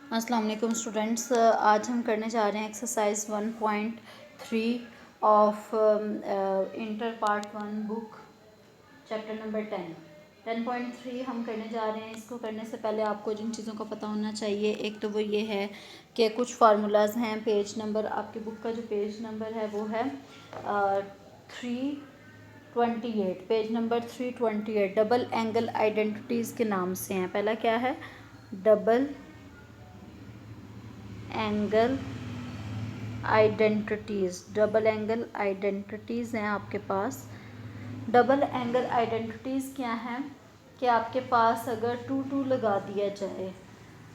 अस्सलाम वालेकुम स्टूडेंट्स, आज हम करने जा रहे हैं exercise 1.3 of inter part 1 book chapter number 10.3 हम करने जा रहे हैं। इसको करने से पहले आपको जिन चीज़ों का पता होना चाहिए, एक तो वो ये है कि कुछ फार्मूलाज हैं। पेज नंबर, आपकी बुक का जो पेज नंबर है वो है 328, page number 328। Double angle identities के नाम से हैं। पहला क्या है? Double angle identities. Double angle identities हैं आपके पास। डबल एंगल आइडेंटिटीज़ क्या हैं कि आपके पास अगर 2 लगा दिया जाए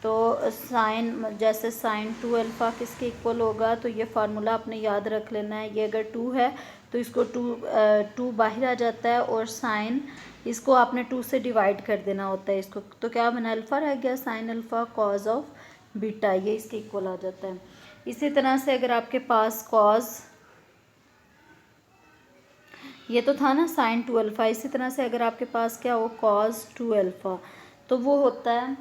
तो साइन, जैसे साइन 2 अल्फ़ा किसके इक्वल होगा, तो ये फार्मूला आपने याद रख लेना है। ये अगर 2 है तो इसको 2 बाहर आ जाता है और साइन इसको आपने 2 से डिवाइड कर देना होता है इसको, तो क्या बना? अल्फ़ा रह गया, sign alpha cos of beta, ये इसके इक्वल आ जाता है। इसी तरह से अगर आपके पास कॉज, ये तो था ना साइन 2 अल्फ़ा, इसी तरह से अगर आपके पास क्या हो कॉज 2 अल्फ़ा, तो वो होता है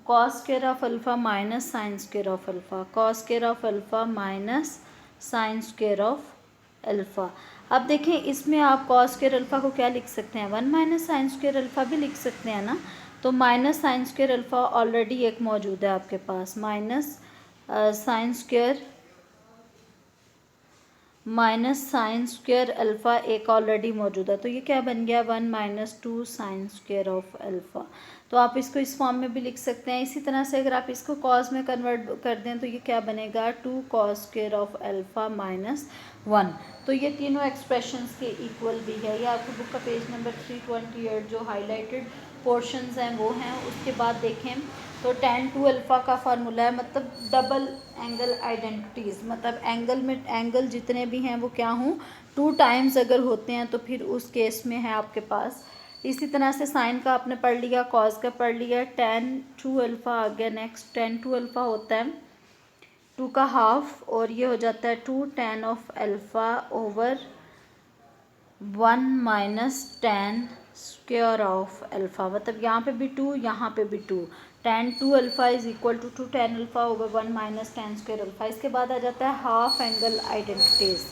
cos square of alpha minus sine square of alpha, cos square of alpha minus sine square of alpha. अब देखें, इसमें आप कॉस स्क्वायर अल्फ़ा को क्या लिख सकते हैं? 1 माइनस साइन स्क्वायर अल्फ़ा भी लिख सकते हैं ना। तो minus sine square alpha already एक मौजूद है आपके पास, minus sine square minus sine square alpha एक ऑलरेडी मौजूद है, तो ये क्या बन गया? 1 minus 2 sine square of alpha. तो आप इसको इस फॉर्म में भी लिख सकते हैं। इसी तरह से अगर आप इसको कॉस में कन्वर्ट कर दें तो ये क्या बनेगा? 2 cos square of alpha minus 1। तो ये तीनों एक्सप्रेशंस के इक्वल भी है। ये आपकी बुक का पेज नंबर 328 जो हाईलाइटेड पोर्शंस हैं वो हैं। उसके बाद देखें तो tan 2 अल्फ़ा का फार्मूला है, मतलब डबल एंगल आइडेंटिटीज़, मतलब एंगल में एंगल जितने भी हैं वो क्या हों, 2 टाइम्स अगर होते हैं तो फिर उस केस में है आपके पास। इसी तरह से साइन का आपने पढ़ लिया, कॉस का पढ़ लिया, tan 2 अल्फ़ा आ गया नेक्स्ट। tan 2 अल्फ़ा होता है 2 का हाफ और ये हो जाता है 2 tan of alpha over 1 minus tan square of alpha, मतलब यहाँ पे भी 2, यहाँ पे भी 2। tan 2 alpha is equal to 2 tan alpha over 1 minus tan square alpha. इसके बाद आ जाता है हाफ एंगल आइडेंटिटीज़।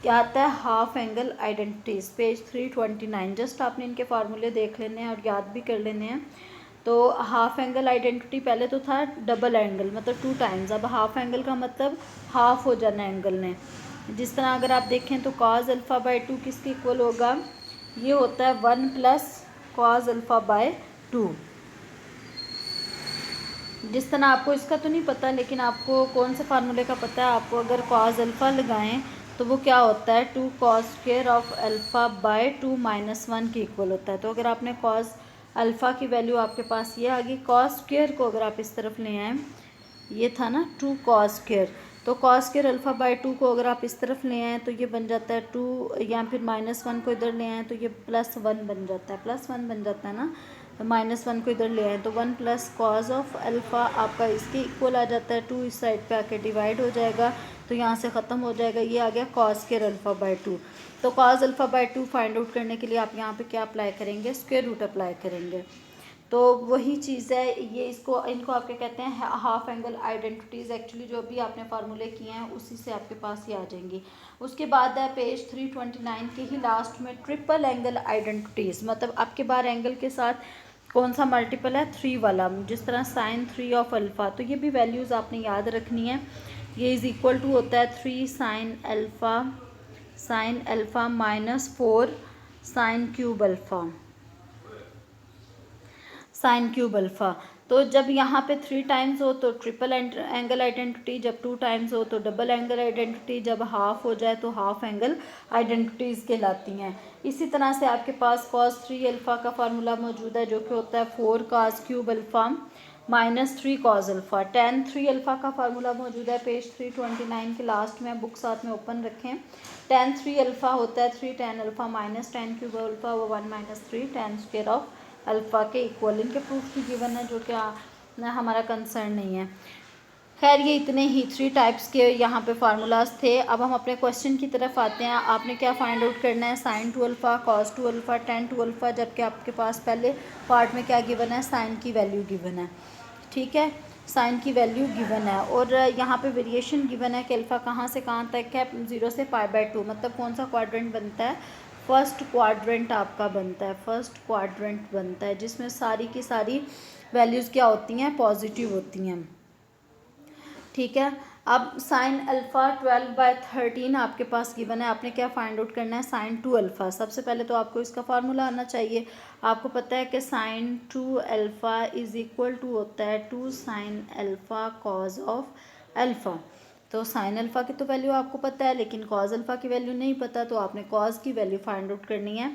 क्या आता है? Half angle identities, page 329। Just आपने इनके फार्मूले देख लेने हैं और याद भी कर लेने हैं। तो हाफ एंगल आइडेंटिटी पहले तो था डबल एंगल, मतलब 2 टाइम्स। अब हाफ एंगल का मतलब हाफ हो जाना एंगल ने। जिस तरह अगर आप देखें तो कॉज अल्फ़ा बाय 2 किसके इक्वल होगा? ये होता है 1 प्लस कॉज अल्फ़ा बाय 2। जिस तरह आपको इसका तो नहीं पता, लेकिन आपको कौन से फार्मूले का पता है? आपको अगर कॉज अल्फ़ा लगाएं तो वो क्या होता है? 2 cos square of alpha bye 2 minus 1 के इक्वल होता है। तो अगर आपने कॉज अल्फ़ा की वैल्यू आपके पास ये आ गई, कॉस स्क्वायर को अगर आप इस तरफ ले आएँ, ये था ना 2 कॉस स्क्वायर, तो कॉस स्क्वायर अल्फ़ा बाय 2 को अगर आप इस तरफ ले आएँ तो ये बन जाता है 2, या फिर माइनस 1 को इधर ले आएँ तो ये प्लस 1 बन जाता है, प्लस 1 बन जाता है ना। तो माइनस 1 को इधर ले आएँ तो 1 प्लस कॉज ऑफ अल्फ़ा आपका इसके इक्वल आ जाता है। 2 इस साइड पे आके डिवाइड हो जाएगा तो यहाँ से ख़त्म हो जाएगा। ये आ गया कॉस स्क्वायर अल्फ़ा बाय 2। तो cos alpha bye 2 find out करने के लिए आप यहाँ पे क्या अप्लाई करेंगे? स्क्वायर रूट अप्लाई करेंगे। तो वही चीज़ है ये, इनको आपके कहते हैं हाफ एंगल आइडेंटिटीज़। एक्चुअली जो भी आपने फार्मूले किए हैं उसी से आपके पास ही आ जाएंगी। उसके बाद है पेज 329 के ही लास्ट में ट्रिपल एंगल आइडेंटिटीज़, मतलब आपके बार एंगल के साथ कौन सा मल्टीपल है? 3 वाला। जिस तरह साइन 3 ऑफ अल्फ़ा, तो ये भी वैल्यूज़ आपने याद रखनी है। ये इज़ इक्वल टू होता है 3 sine alpha minus 4 sine cube alpha, sine cube alpha. तो जब यहाँ पे 3 टाइम्स हो तो ट्रिपल एंगल आइडेंटिटी, जब 2 टाइम्स हो तो डबल एंगल आइडेंटिटी, जब हाफ हो जाए तो हाफ एंगल आइडेंटिटीज़ कहलाती हैं। इसी तरह से आपके पास कॉस 3 अल्फ़ा का फार्मूला मौजूद है जो कि होता है 4 cos cube alpha minus 3 cos alpha. tan 3 alpha का फार्मूला मौजूद है पेज 329 के लास्ट में, बुक साथ में ओपन रखें। tan 3 अल्फ़ा होता है 3 tan alpha minus tan cube alpha वो 1 minus 3 tan square of alpha के इक्वल। इनके प्रूफ की गिवन है जो कि हमारा कंसर्न नहीं है। खैर ये इतने ही 3 टाइप्स के यहाँ पे फार्मूलाज थे। अब हम अपने क्वेश्चन की तरफ आते हैं। आपने क्या फाइंड आउट करना है? Sine 2 alpha, cos 2 alpha, tan 2 alpha, जबकि आपके पास पहले पार्ट में क्या गिवन है? साइन की वैल्यू गिवन है। ठीक है, साइन की वैल्यू गिवन है और यहाँ पे वेरिएशन गिवन है कि अल्फ़ा कहाँ से कहाँ तक है, 0 से π/2, मतलब कौन सा क्वाड्रेंट बनता है, फर्स्ट क्वाड्रेंट आपका बनता है, फर्स्ट क्वाड्रेंट बनता है जिसमें सारी की सारी वैल्यूज़ क्या होती हैं, पॉजिटिव होती हैं। ठीक है, अब साइन अल्फ़ा 12/13 आपके पास गिवन है, आपने क्या फाइंड आउट करना है, साइन 2 अल्फ़ा। सबसे पहले तो आपको इसका फार्मूला आना चाहिए। आपको पता है कि sine 2 alpha is equal to होता है 2 sine alpha cos of alpha. तो साइन अल्फ़ा की तो वैल्यू आपको पता है, लेकिन कॉज अल्फ़ा की वैल्यू नहीं पता, तो आपने कॉज की वैल्यू फाइंड आउट करनी है।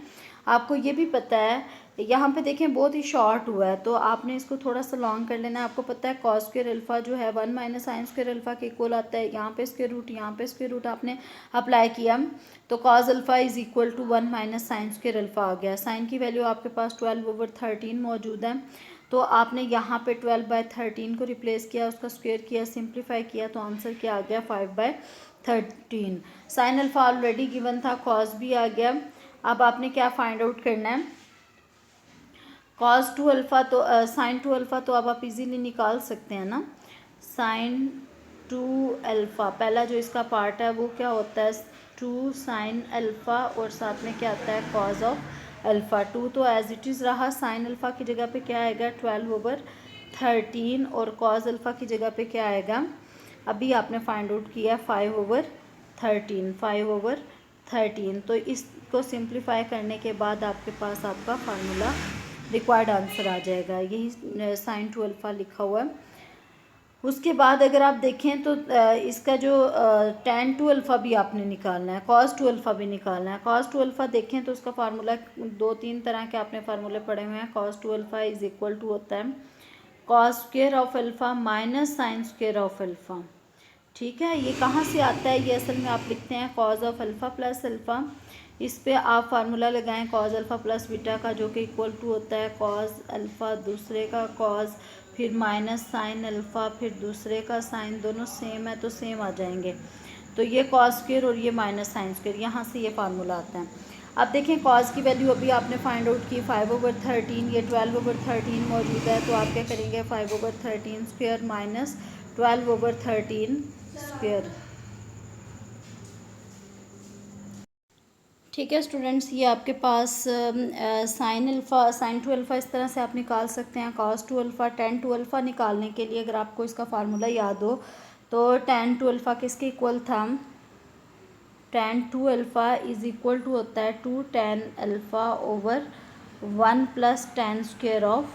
आपको ये भी पता है, यहाँ पे देखें बहुत ही शॉर्ट हुआ है, तो आपने इसको थोड़ा सा लॉन्ग कर लेना है। आपको पता है कॉस स्क्वायर अल्फ़ा जो है 1 माइनस साइन स्क्वायर अल्फ़ा के इक्वल आता है। यहाँ पे स्क्वायर रूट, यहाँ पे स्क्वायर रूट आपने अप्लाई किया, तो cos alpha is equal to 1 minus sine square alpha आ गया। साइन की वैल्यू आपके पास 12/13 मौजूद है, तो आपने यहाँ पे 12/13 को रिप्लेस किया, उसका स्क्वायर किया, सिंप्लीफाई किया, तो आंसर क्या आ गया, 5/13। साइन अल्फ़ा ऑलरेडी गिवन था, कॉस भी आ गया। अब आपने क्या फाइंड आउट करना है, कॉस 2 अल्फ़ा, तो साइन 2 अल्फ़ा तो अब आप इजीली निकाल सकते हैं ना। साइन 2 अल्फ़ा पहला जो इसका पार्ट है वो क्या होता है, 2 साइन अल्फ़ा और साथ में क्या आता है, कॉज ऑफ अल्फ़ा। 2 तो एज इट इज़ रहा, साइन अल्फ़ा की जगह पे क्या आएगा, 12/13, और कॉज अल्फ़ा की जगह पे क्या आएगा, अभी आपने फाइंड आउट किया 5/13, 5/13। तो इसको सिंप्लीफाई करने के बाद आपके पास आपका फार्मूला रिक्वायर्ड आंसर आ जाएगा। यही साइन 2 अल्फ़ा लिखा हुआ है। उसके बाद अगर आप देखें तो इसका जो tan 2 अल्फ़ा भी आपने निकालना है, cos 2 अल्फ़ा भी निकालना है। cos 2 अल्फ़ा देखें तो उसका फार्मूला 2-3 तरह के आपने फार्मूले पढ़े हुए हैं। cos 2 alpha is equal to होता है cos square of alpha minus sine square of alpha. ठीक है, ये कहाँ से आता है, ये असल में आप लिखते हैं cause of alpha plus alpha. इस पे आप फार्मूला लगाएं कॉज अल्फ़ा प्लस बीटा का, जो कि इक्वल टू होता है कॉज अल्फ़ा दूसरे का कॉज, फिर माइनस साइन अल्फ़ा, फिर दूसरे का साइन, दोनों सेम है तो सेम आ जाएंगे। तो ये कॉज स्क्वायर और ये माइनस साइन स्क्वायर, यहाँ से ये फार्मूला आता है। अब देखें कॉज की वैल्यू अभी आपने फाइंड आउट की 5/13, ये 12/13 मौजूद है, तो आप क्या करेंगे, 5/13 स्क्वायर माइनस 12/13 स्क्वायर। ठीक है स्टूडेंट्स, ये आपके पास साइन अल्फ़ा, साइन 2 अल्फ़ा इस तरह से आप निकाल सकते हैं। cos 2 अल्फ़ा, tan 2 अल्फ़ा निकालने के लिए अगर आपको इसका फार्मूला याद हो तो tan 2 अल्फ़ा किसके इक्वल था, tan 2 alpha is equal to होता है 2 tan alpha over 1 plus tan square of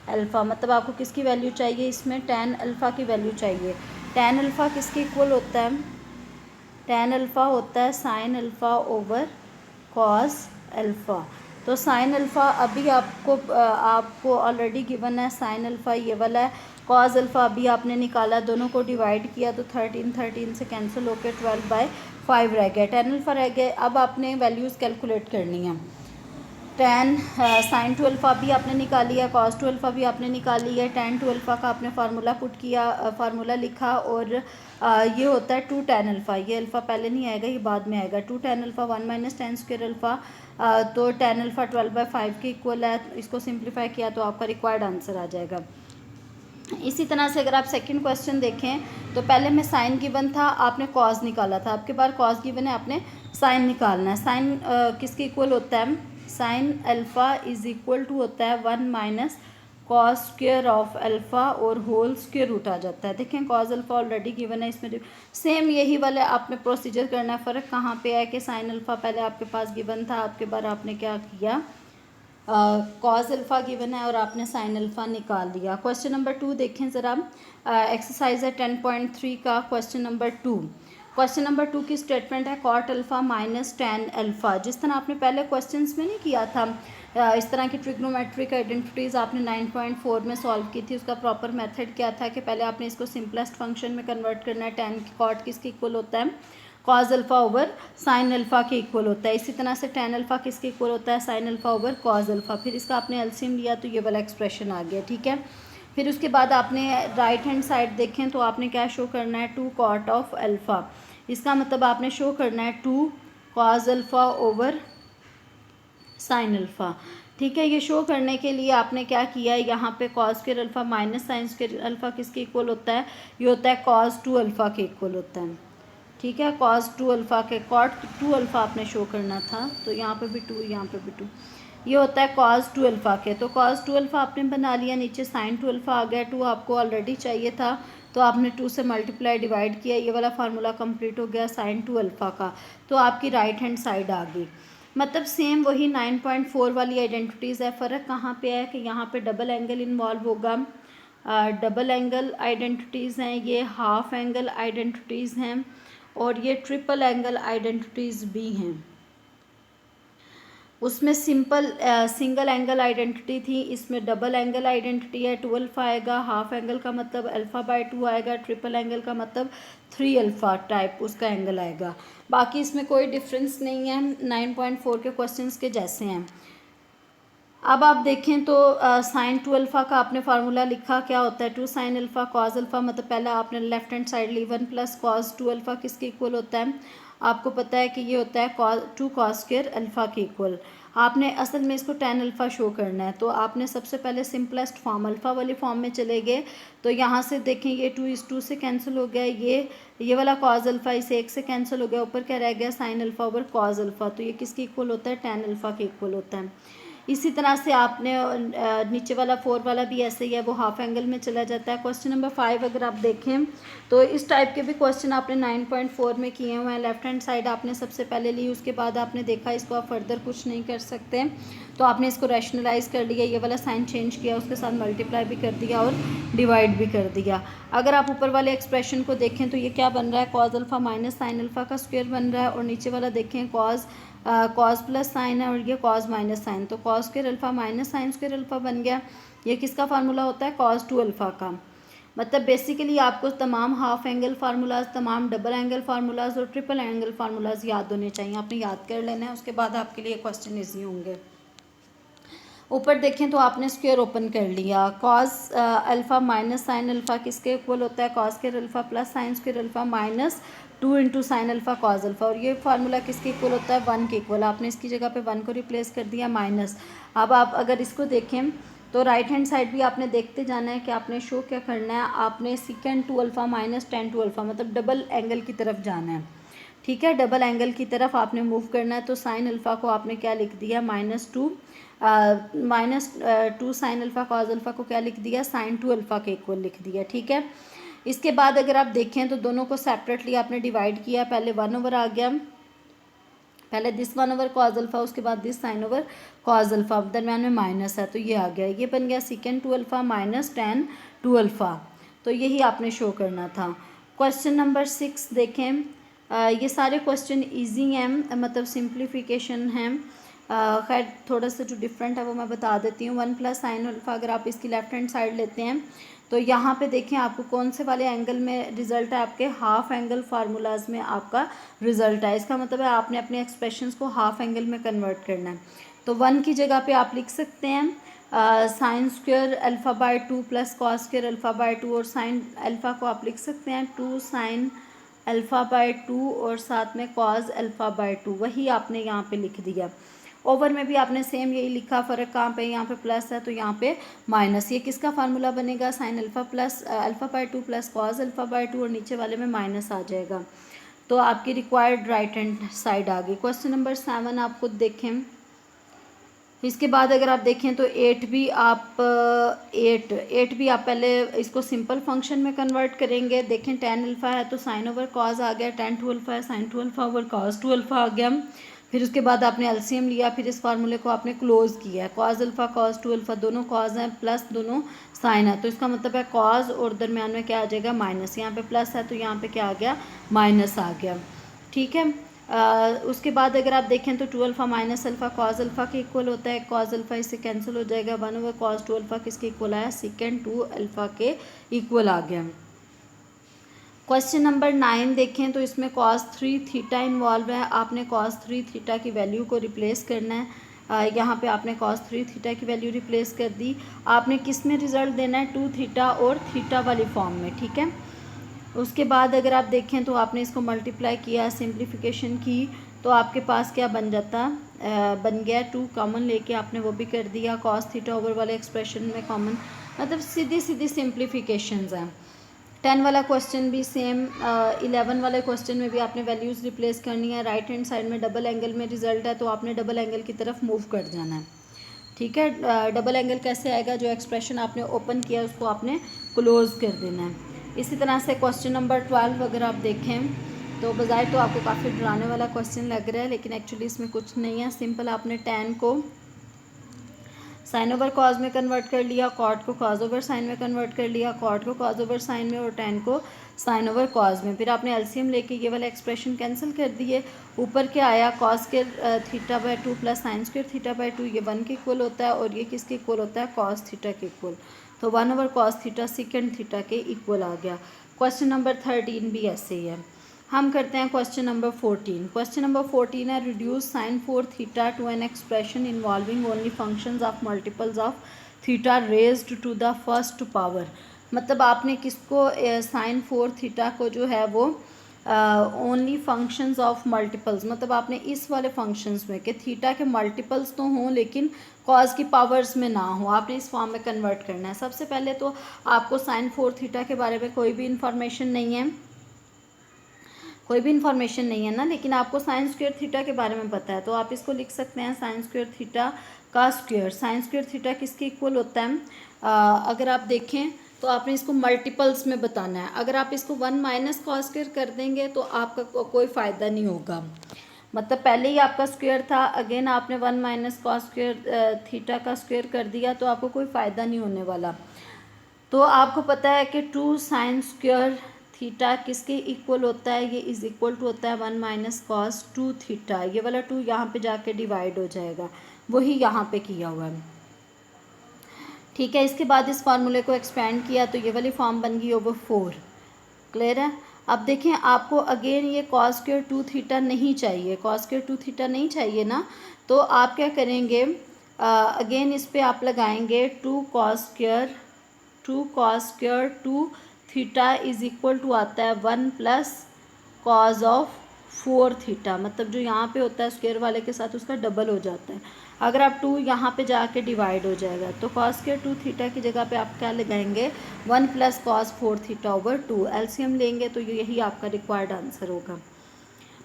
alpha. मतलब आपको किसकी वैल्यू चाहिए, इसमें tan अल्फ़ा की वैल्यू चाहिए। tan अल्फ़ा किसके इक्वल होता है, tan अल्फ़ा होता है sine alpha over cos alpha. तो साइन अल्फ़ा अभी आपको ऑलरेडी गिवन है, साइन अल्फ़ा ये वाला है, कॉस अल्फ़ा अभी आपने निकाला, दोनों को डिवाइड किया तो 13 से कैंसिल होकर 12/5 रह गया, tan अल्फ़ा रह गया। अब आपने वैल्यूज़ कैलकुलेट करनी है। tan साइन 2 अल्फ़ा भी आपने निकाली है, cos 2 अल्फ़ा भी आपने निकाली है, tan 2 अल्फ़ा का आपने फार्मूला पुट किया, फार्मूला लिखा, और ये होता है 2 tan अल्फ़ा, ये अल्फ़ा पहले नहीं आएगा, ये बाद में आएगा। 2 tan alpha 1 minus tan square alpha, तो tan अल्फ़ा 12/5 के इक्वल है। इसको सिंप्लीफाई किया तो आपका रिक्वायर्ड आंसर आ जाएगा। इसी तरह से अगर आप सेकंड क्वेश्चन देखें तो पहले में साइन गिवन था, आपने कॉस निकाला था, आपके बार कॉस गिवन है, आपने साइन निकालना है। साइन किसके इक्वल होता है, sine alpha is equal to होता है 1 minus cos square of alpha और होल स्क्वायर रूट आ जाता है। देखें कॉस अल्फ़ा ऑलरेडी गिवन है, इसमें सेम यही वाला आपने प्रोसीजर करना है। फ़र्क कहाँ पे है कि साइन अल्फ़ा पहले आपके पास गिवन था, आपके बार आपने क्या किया, कॉस अल्फ़ा गिवन है और आपने साइन अल्फ़ा निकाल दिया। क्वेश्चन नंबर 2 देखें ज़रा, एक्सरसाइज है 10.3 का क्वेश्चन नंबर 2। क्वेश्चन नंबर 2 की स्टेटमेंट है cot alpha minus tan alpha. जिस तरह आपने पहले क्वेश्चंस में नहीं किया था, इस तरह की ट्रिग्नोमेट्रिक आइडेंटिटीज़ आपने 9.4 में सॉल्व की थी, उसका प्रॉपर मेथड क्या था कि पहले आपने इसको सिंपलेस्ट फंक्शन में कन्वर्ट करना है। tan कॉट किसके इक्वल होता है, cos alpha over sine alpha के इक्वल होता है। इसी तरह से tan अल्फ़ा किसके इक्वल होता है, sine alpha over cos alpha. फिर इसका आपने एलसीएम लिया तो ये वाला एक्सप्रेशन आ गया, ठीक है। फिर उसके बाद आपने राइट हैंड साइड देखें तो आपने क्या शो करना है, 2 कॉट ऑफ अल्फ़ा। इसका मतलब आपने शो करना है 2 cos alpha over sine alpha, ठीक है। ये शो करने के लिए आपने क्या किया है, यहाँ पे cos square alpha minus sine square alpha किसके इक्वल होता है, ये होता है कॉस 2 अल्फ़ा के इक्वल होता है। ठीक है, कॉस 2 अल्फ़ा के, कॉट 2 अल्फ़ा आपने शो करना था, तो यहाँ पे भी 2, यहाँ पे भी 2, ये होता है कॉस 2 अल्फ़ा के। तो कॉस 2 अल्फ़ा आपने बना लिया, नीचे साइन 2 अल्फ़ा आ गया, 2 आपको ऑलरेडी चाहिए था तो आपने 2 से मल्टीप्लाई डिवाइड किया, ये वाला फार्मूला कंप्लीट हो गया साइन 2 अल्फ़ा का। तो आपकी राइट हैंड साइड आ गई। मतलब सेम वही 9.4 वाली आइडेंटिटीज़ है। फ़र्क कहाँ पे है कि यहाँ पे डबल एंगल इन्वॉल्व होगा, डबल एंगल आइडेंटिटीज़ हैं, ये हाफ एंगल आइडेंटिटीज़ हैं और ये ट्रिपल एंगल आइडेंटिटीज़ भी हैं। उसमें सिंगल एंगल आइडेंटिटी थी, इसमें डबल एंगल आइडेंटिटी है, 2 अल्फ़ा आएगा, हाफ एंगल का मतलब अल्फ़ा/2 आएगा, ट्रिपल एंगल का मतलब 3 अल्फ़ा टाइप उसका एंगल आएगा। बाकी इसमें कोई डिफरेंस नहीं है, 9.4 के क्वेश्चंस के जैसे हैं। अब आप देखें तो साइन 2 अल्फ़ा का आपने फार्मूला लिखा, क्या होता है 2 साइन अल्फ़ा कॉस अल्फ़ा, मतलब पहला आपने लेफ्ट हैंड साइड ली 1 प्लस कॉस 2 अल्फ़ा किसके इक्वल होता है, आपको पता है कि ये होता है 2 कॉस स्क्वायर अल्फ़ा के इक्वल। आपने असल में इसको 10 अल्फ़ा शो करना है, तो आपने सबसे पहले सिंपलेस्ट फॉर्म अल्फ़ा वाली फॉर्म में चले गए। तो यहाँ से देखें ये 2 से कैंसिल हो गया, ये वाला कॉस अल्फ़ा इस 1 से कैंसिल हो गया, ऊपर क्या रह गया sign alpha over cos alpha, तो ये किसके इक्वल होता है 10 अल्फ़ा के इक्वल होता है। इसी तरह से आपने नीचे वाला 4 वाला भी ऐसे ही है, वो हाफ एंगल में चला जाता है। क्वेश्चन नंबर 5 अगर आप देखें तो इस टाइप के भी क्वेश्चन आपने 9.4 में किए हुए हैं। लेफ्ट हैंड साइड आपने सबसे पहले ली, उसके बाद आपने देखा इसको आप फर्दर कुछ नहीं कर सकते, तो आपने इसको रैशनलाइज कर लिया, ये वाला साइन चेंज किया, उसके साथ मल्टीप्लाई भी कर दिया और डिवाइड भी कर दिया। अगर आप ऊपर वाले एक्सप्रेशन को देखें तो ये क्या बन रहा है, cos alpha minus sine alpha का स्क्वायर बन रहा है, और नीचे वाला देखें कॉस प्लस साइन है और ये कॉस माइनस साइन, तो cos square alpha minus sine square alpha बन गया। ये किसका फार्मूला होता है, कॉस 2 अल्फ़ा का। मतलब बेसिकली आपको तमाम हाफ एंगल फार्मूलाज, तमाम डबल एंगल फार्मूलाज और ट्रिपल एंगल फार्मूलाज याद होने चाहिए, आपने याद कर लेना है, उसके बाद आपके लिए क्वेश्चन ईजी होंगे। ऊपर देखें तो आपने स्क्वायर ओपन कर लिया, cos alpha minus sine alpha किसके इक्वल होता है, cos square alpha plus sign square alpha minus 2 into sine alpha cos alpha, और ये फार्मूला किसके इक्वल होता है 1 के इक्वल। आपने इसकी जगह पे 1 को रिप्लेस कर दिया माइनस। अब आप अगर इसको देखें तो राइट हैंड साइड भी आपने देखते जाना है कि आपने शो क्या करना है, आपने सेकेंड 2 अल्फ़ा माइनस 10 2 अल्फ़ा मतलब डबल एंगल की तरफ जाना है। ठीक है, डबल एंगल की तरफ आपने मूव करना है, तो साइन अल्फ़ा को आपने क्या लिख दिया -2 साइन अल्फ़ा कॉस अल्फ़ा को क्या लिख दिया, साइन 2 अल्फ़ा के इक्वल लिख दिया। ठीक है, इसके बाद अगर आप देखें तो दोनों को सेपरेटली आपने डिवाइड किया, पहले 1 ओवर आ गया, पहले दिस 1 ओवर कॉस अल्फ़ा, उसके बाद this sine over cos alpha, दरम्यान में माइनस है तो ये आ गया, ये बन गया सेकेंड 2 अल्फ़ा माइनस 10 2 अल्फ़ा। तो यही आपने शो करना था। क्वेश्चन नंबर 6 देखें, ये सारे क्वेश्चन इजी हैं, मतलब सिंप्लीफिकेशन हैं, खैर थोड़ा सा जो डिफरेंट है वो मैं बता देती हूँ। 1 प्लस साइन अल्फ़ा अगर आप इसकी लेफ्ट हैंड साइड लेते हैं तो यहाँ पे देखें आपको कौन से वाले एंगल में रिज़ल्ट है, आपके हाफ एंगल फार्मूलाज में आपका रिज़ल्ट है। इसका मतलब है आपने अपने एक्सप्रेशंस को हाफ एंगल में कन्वर्ट करना है। तो 1 की जगह पे आप लिख सकते हैं sine square alpha plus cos square alpha, और साइन अल्फ़ा को आप लिख सकते हैं 2 साइन अल्फ़ा/2 और साथ में कॉस अल्फ़ा/2, वही आपने यहाँ पे लिख दिया। ओवर में भी आपने सेम यही लिखा, फ़र्क कहाँ पे, यहाँ पे प्लस है तो यहाँ पे माइनस। ये किसका फार्मूला बनेगा, sine alpha plus alpha plus cos alpha, और नीचे वाले में माइनस आ जाएगा। तो आपकी रिक्वायर्ड राइट हैंड साइड आ गई। क्वेश्चन नंबर 7 आप खुद देखें। इसके बाद अगर आप देखें तो 8 भी आप पहले इसको सिंपल फंक्शन में कन्वर्ट करेंगे। देखें 10 अल्फ़ा है तो साइन ओवर कॉस आ गया, 10 2 अल्फ़ा है sine 2 alpha over cos 2 alpha आ गया। फिर उसके बाद आपने एलसीएम लिया, फिर इस फार्मूले को आपने क्लोज किया, कॉस अल्फ़ा कॉस 2 अल्फ़ा दोनों कॉस हैं प्लस दोनों साइन है, तो इसका मतलब है कॉस और दरम्यान में क्या आ जाएगा माइनस, यहाँ पे प्लस है तो यहाँ पे क्या आ गया माइनस आ गया। ठीक है, उसके बाद अगर आप देखें तो 2 alpha minus alpha cos alpha के इक्वल होता है, कॉस अल्फ़ा इससे कैंसिल हो जाएगा, 1 ओवर कॉस 2 अल्फ़ा किसके इक्वल आया, सेकेंड 2 अल्फ़ा के इक्वल आ गया। क्वेश्चन नंबर 9 देखें तो इसमें cos 3 थीटा इन्वॉल्व है, आपने cos 3 थीटा की वैल्यू को रिप्लेस करना है। यहाँ पे आपने cos 3 थीटा की वैल्यू रिप्लेस कर दी, आपने किस में रिज़ल्ट देना है 2 थीटा और थीटा वाली फॉर्म में। ठीक है, उसके बाद अगर आप देखें तो आपने इसको मल्टीप्लाई किया, सिंप्लीफिकेशन की, तो आपके पास क्या बन जाता, बन गया 2 कॉमन लेके आपने वो भी कर दिया, कॉस थीटा ओवर वाले एक्सप्रेशन में कॉमन, मतलब सीधी सीधी सिंप्लीफिकेशंस हैं। 10 वाला क्वेश्चन भी सेम, 11 वाले क्वेश्चन में भी आपने वैल्यूज़ रिप्लेस करनी है। राइट हैंड साइड में डबल एंगल में रिजल्ट है तो आपने डबल एंगल की तरफ मूव कर जाना है, ठीक है। डबल एंगल कैसे आएगा, जो एक्सप्रेशन आपने ओपन किया उसको आपने क्लोज कर देना है। इसी तरह से क्वेश्चन नंबर 12 अगर आप देखें तो बजाय तो आपको काफ़ी डराने वाला क्वेश्चन लग रहा है, लेकिन एक्चुअली इसमें कुछ नहीं है। सिंपल आपने tan को साइन ओवर कॉज में कन्वर्ट कर लिया, कॉट को कॉज ओवर साइन में कन्वर्ट कर लिया, कॉट को कॉज ओवर साइन में, और tan को साइन ओवर कॉज में। फिर आपने एलसीएम लेके ये वाला एक्सप्रेशन कैंसिल कर दिए। ऊपर क्या आया, कॉस के theta by 2 plus sine square theta by 2, ये 1 के इक्वल होता है, और ये किसके इक्वल होता है, कॉस थीटा के इक्वल। तो 1 over cos theta second theta के इक्वल आ गया। क्वेश्चन नंबर 13 भी ऐसे ही है। हम करते हैं क्वेश्चन नंबर 14। क्वेश्चन नंबर 14 है, reduce sine 4 theta to an expression involving only functions of multiples of theta raised to the first power. मतलब आपने किसको, साइन 4 थीटा को जो है वो ओनली फंक्शंस ऑफ मल्टीपल्स, मतलब आपने इस वाले फंक्शंस में कि थीटा के मल्टीपल्स तो हों लेकिन कॉज की पावर्स में ना हो, आपने इस फॉर्म में कन्वर्ट करना है। सबसे पहले तो आपको साइन 4 थीटा के बारे में कोई भी इंफॉर्मेशन नहीं है, कोई भी इन्फॉर्मेशन नहीं है ना, लेकिन आपको साइन स्क्वायर थीटा के बारे में पता है, तो आप इसको लिख सकते हैं साइन स्क्वायर थीटा का स्क्वायर। साइन स्क्वायर थीटा किसके इक्वल होता है, अगर आप देखें तो आपने इसको मल्टीपल्स में बताना है। अगर आप इसको 1 माइनस कॉस स्क्वायर कर देंगे तो आपका कोई फ़ायदा नहीं होगा, मतलब पहले ही आपका स्क्वायर था, अगेन आपने 1 माइनस कॉस स्क्वायर थीटा का स्क्वायर कर दिया तो आपको कोई फ़ायदा नहीं होने वाला। तो आपको पता है कि 2 साइन स्क्वायर थीटा किसके इक्वल होता है, ये इज़ इक्वल टू होता है 1 माइनस कॉस 2 थीटा। ये वाला 2 यहाँ पे जाके डिवाइड हो जाएगा, वही यहाँ पे किया हुआ है, ठीक है। इसके बाद इस फार्मूले को एक्सपेंड किया तो ये वाली फॉर्म बन गई ओवर 4। क्लियर है। अब देखें आपको अगेन ये कॉस स्क्वायर 2 थीटा नहीं चाहिए, कॉस स्क्वायर 2 थीटा नहीं चाहिए ना, तो आप क्या करेंगे, अगेन इस पर आप लगाएंगे 2 cos square 2 theta is equal to आता है 1 प्लस कॉज ऑफ 4 थीटा, मतलब जो यहाँ पे होता है स्क्वायर वाले के साथ उसका डबल हो जाता है। अगर आप 2 यहाँ पे जाके डिवाइड हो जाएगा तो कॉस स्क्वायर 2 थीटा की जगह पे आप क्या लगाएंगे, 1 plus cos 4 theta over 2। LCM लेंगे तो यही आपका रिक्वायर्ड आंसर होगा।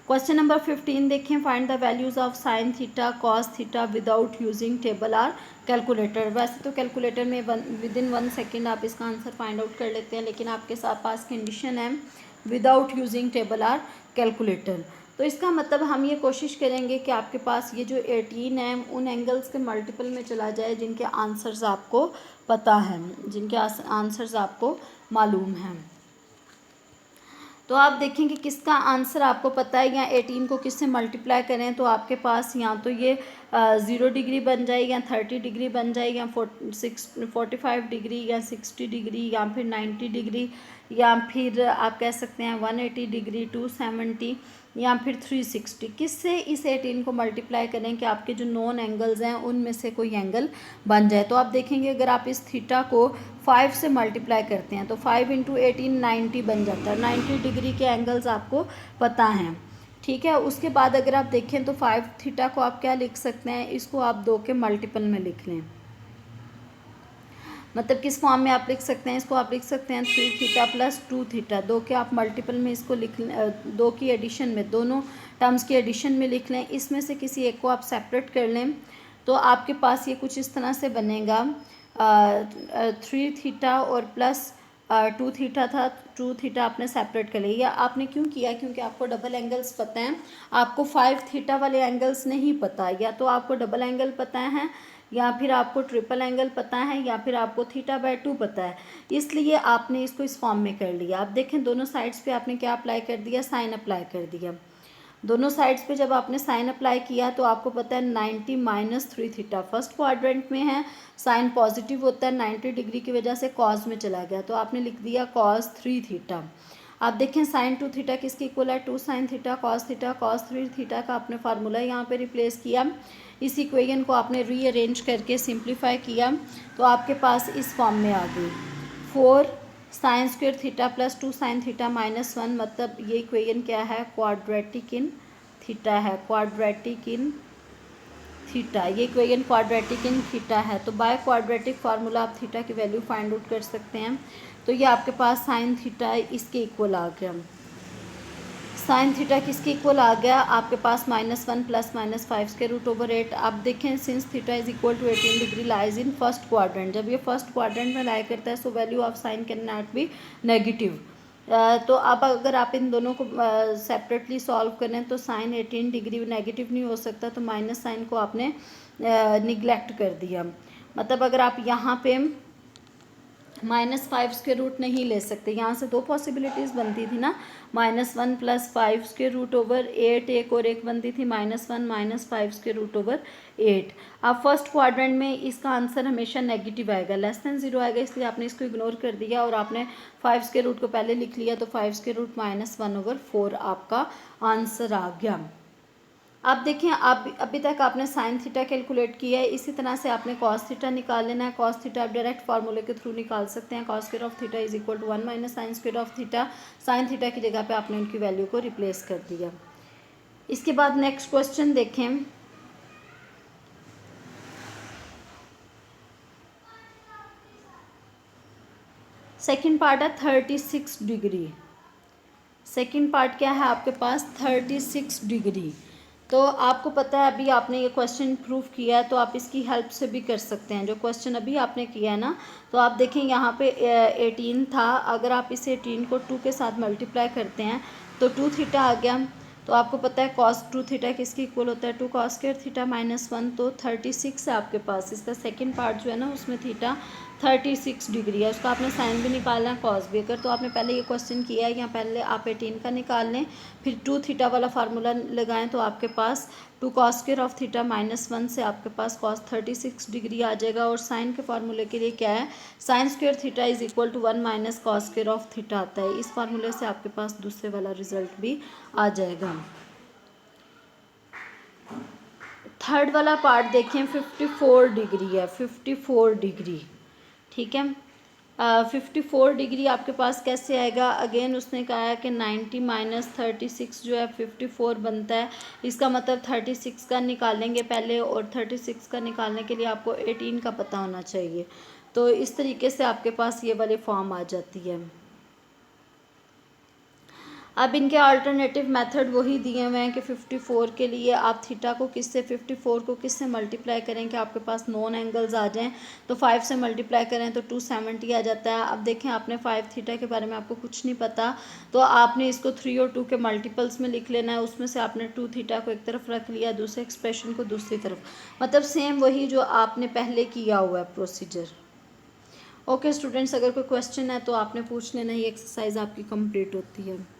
क्वेश्चन नंबर 15 देखें, find the values of sine theta cos theta without using table or calculator. वैसे तो कैलकुलेटर में विदिन 1 सेकेंड आप इसका आंसर फाइंड आउट कर लेते हैं, लेकिन आपके साथ पास कंडीशन है without using table or calculator. तो इसका मतलब हम ये कोशिश करेंगे कि आपके पास ये जो 18 है उन एंगल्स के मल्टीपल में चला जाए जिनके आंसर्स आपको पता है, जिनके आंसर्स आपको मालूम हैं। तो आप देखें कि किसका आंसर आपको पता है, या 18 को किससे मल्टीप्लाई करें तो आपके पास या तो ये 0 डिग्री बन जाएगी, या 30 डिग्री बन जाएगी, या 45 डिग्री, या 60 डिग्री, या फिर 90 डिग्री, या फिर आप कह सकते हैं 180 डिग्री, 270, या फिर 360। किससे इस 18 को मल्टीप्लाई करें कि आपके जो नॉन एंगल्स हैं उनमें से कोई एंगल बन जाए। तो आप देखेंगे अगर आप इस थीटा को 5 से मल्टीप्लाई करते हैं तो 5 इंटू 18 90 बन जाता है। 90 डिग्री के एंगल्स आपको पता हैं, ठीक है। उसके बाद अगर आप देखें तो 5 थीटा को आप क्या लिख सकते हैं, इसको आप 2 के मल्टीपल में लिख लें, मतलब किस फॉर्म में आप लिख सकते हैं, इसको आप लिख सकते हैं 3 थीटा प्लस 2 थीटा, 2 के आप मल्टीपल में इसको लिख लें, 2 की एडिशन में, दोनों टर्म्स की एडिशन में लिख लें। इसमें से किसी एक को आप सेपरेट कर लें तो आपके पास ये कुछ इस तरह से बनेगा, 3 थीटा और प्लस 2 थीटा था, 2 थीटा आपने सेपरेट कर लिया। आपने क्यों किया, क्योंकि आपको डबल एंगल्स पता हैं, आपको 5 थीटा वाले एंगल्स नहीं पता, या तो आपको डबल एंगल पता है, या फिर आपको ट्रिपल एंगल पता है, या फिर आपको थीटा बाय 2 पता है, इसलिए आपने इसको इस फॉर्म में कर लिया। आप देखें दोनों साइड्स पे आपने क्या अप्लाई कर दिया, साइन अप्लाई कर दिया। दोनों साइड्स पे जब आपने साइन अप्लाई किया तो आपको पता है 90 माइनस 3 थीटा फर्स्ट क्वाड्रेंट में है, साइन पॉजिटिव होता है, 90 डिग्री की वजह से कॉस में चला गया तो आपने लिख दिया कॉस 3 थीटा। आप देखें साइन 2 थीटा किसके इक्वल है, 2 साइन थीटा कॉस 3 थीटा का आपने फार्मूला यहाँ पे रिप्लेस किया। इस इक्वेशन को आपने रीअरेंज करके सिंप्लीफाई किया तो आपके पास इस फॉर्म में आ गई 4 sign square theta plus 2 sine theta minus 1, मतलब ये इक्वेशन क्या है, क्वाड्रेटिक इन थीटा है, क्वाड्रेटिक इन थीटा, ये इक्वेशन क्वाड्रेटिक इन थीटा है, तो बाय क्वाड्रेटिक फार्मूला आप थीटा की वैल्यू फाइंड आउट कर सकते हैं। तो ये आपके पास साइन थीटा इसके इक्वल आ गया। साइन थीटा किसके इक्वल आ गया आपके पास -1 + -5√/8। आप देखें since theta is equal to 18 degree lies in first quadrant, जब ये फर्स्ट क्वाड्रेंट में लाई करता है so value of sine can not be negative. तो अब अगर आप इन दोनों को सेपरेटली सॉल्व करें तो साइन 18 डिग्री नेगेटिव नहीं हो सकता, तो माइनस साइन को आपने निगलेक्ट कर दिया। मतलब अगर आप यहाँ पे -5 नहीं ले सकते, यहाँ से दो पॉसिबिलिटीज़ बनती थी ना, -1 + 5√/8, एक और एक बनती थी -1 - 5√/8। अब फर्स्ट क्वाड्रेंट में इसका आंसर हमेशा नेगेटिव आएगा, <0 आएगा, इसलिए आपने इसको इग्नोर कर दिया और आपने 5 को पहले लिख लिया, तो 5 -1/4 आपका आंसर आ गया। अब देखिए आप अभी तक आपने साइन थीटा कैलकुलेट किया है, इसी तरह से आपने कॉस थीटा निकाल लेना है। कॉस थीटा आप डायरेक्ट फार्मूले के थ्रू निकाल सकते हैं। Cos square of theta is equal to 1 - sine square of theta. Sine theta की जगह पे आपने उनकी वैल्यू को रिप्लेस कर दिया। इसके बाद नेक्स्ट क्वेश्चन देखें। सेकेंड पार्ट है 36 डिग्री। सेकेंड पार्ट क्या है आपके पास 36 डिग्री। तो आपको पता है अभी आपने ये क्वेश्चन प्रूव किया है, तो आप इसकी हेल्प से भी कर सकते हैं। जो क्वेश्चन अभी आपने किया है ना, तो आप देखें यहाँ पे 18 था, अगर आप इस 18 को 2 के साथ मल्टीप्लाई करते हैं तो 2 थीटा आ गया। तो आपको पता है cos 2 थीटा किसके इक्वल होता है 2 cos स्क्वायर थीटा -1, तो 36 है आपके पास। इसका सेकेंड पार्ट जो है ना उसमें थीटा 36 डिग्री है, उसका आपने साइन भी निकालना है कॉस भी। अगर तो आपने पहले ये क्वेश्चन किया है, यहाँ पहले आप 18 का निकाल लें, फिर 2 थीटा वाला फार्मूला लगाएं, तो आपके पास 2 cos स्क्वायर ऑफ थीटा -1 से आपके पास cos 36 डिग्री आ जाएगा। और साइन के फार्मूले के लिए क्या है, sine square theta is equal to 1 - cos square of theta आता है। इस फार्मूले से आपके पास दूसरे वाला रिजल्ट भी आ जाएगा। थर्ड वाला पार्ट देखें 54 डिग्री है, 54 डिग्री, ठीक है। 54 डिग्री आपके पास कैसे आएगा, अगेन उसने कहा है कि 90 - 36 जो है 54 बनता है। इसका मतलब 36 का निकालेंगे पहले, और 36 का निकालने के लिए आपको 18 का पता होना चाहिए। तो इस तरीके से आपके पास ये वाली फॉर्म आ जाती है। अब इनके अल्टरनेटिव मेथड वही दिए हुए हैं कि 54 के लिए आप थीटा को किससे 54 को किससे मल्टीप्लाई करें कि आपके पास नॉन एंगल्स आ जाएं। तो 5 से मल्टीप्लाई करें तो 270 आ जाता है। अब देखें आपने 5 थीटा के बारे में आपको कुछ नहीं पता, तो आपने इसको 3 और 2 के मल्टीपल्स में लिख लेना है। उसमें से आपने 2 थीटा को एक तरफ रख लिया, दूसरे एक्सप्रेशन को दूसरी तरफ, मतलब सेम वही जो आपने पहले किया हुआ है प्रोसीजर। ओके स्टूडेंट्स, अगर कोई क्वेश्चन है तो आपने पूछ लेना, ये एक्सरसाइज आपकी कंप्लीट होती है।